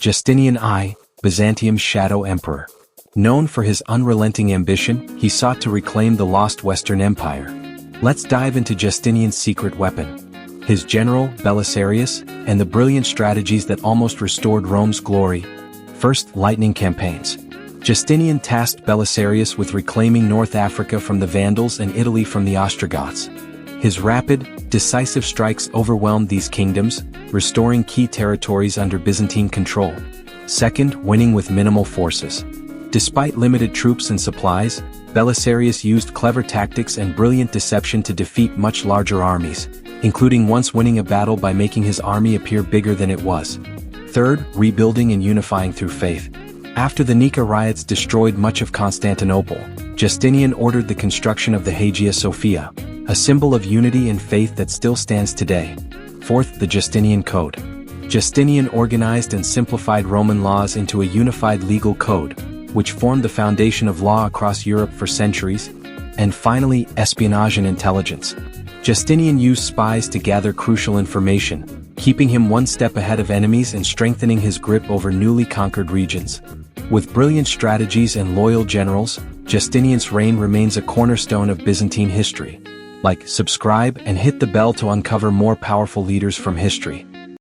Justinian I, Byzantium's shadow emperor. Known for his unrelenting ambition, he sought to reclaim the lost Western Empire. Let's dive into Justinian's secret weapon. His general, Belisarius, and the brilliant strategies that almost restored Rome's glory. First, lightning campaigns. Justinian tasked Belisarius with reclaiming North Africa from the Vandals and Italy from the Ostrogoths. His rapid, decisive strikes overwhelmed these kingdoms, restoring key territories under Byzantine control. Second, winning with minimal forces. Despite limited troops and supplies, Belisarius used clever tactics and brilliant deception to defeat much larger armies, including once winning a battle by making his army appear bigger than it was. Third, rebuilding and unifying through faith. After the Nika riots destroyed much of Constantinople, Justinian ordered the construction of the Hagia Sophia, a symbol of unity and faith that still stands today. Fourth, the Justinian Code. Justinian organized and simplified Roman laws into a unified legal code, which formed the foundation of law across Europe for centuries. And finally, espionage and intelligence. Justinian used spies to gather crucial information, keeping him one step ahead of enemies and strengthening his grip over newly conquered regions. With brilliant strategies and loyal generals, Justinian's reign remains a cornerstone of Byzantine history. Like, subscribe, and hit the bell to uncover more powerful leaders from history.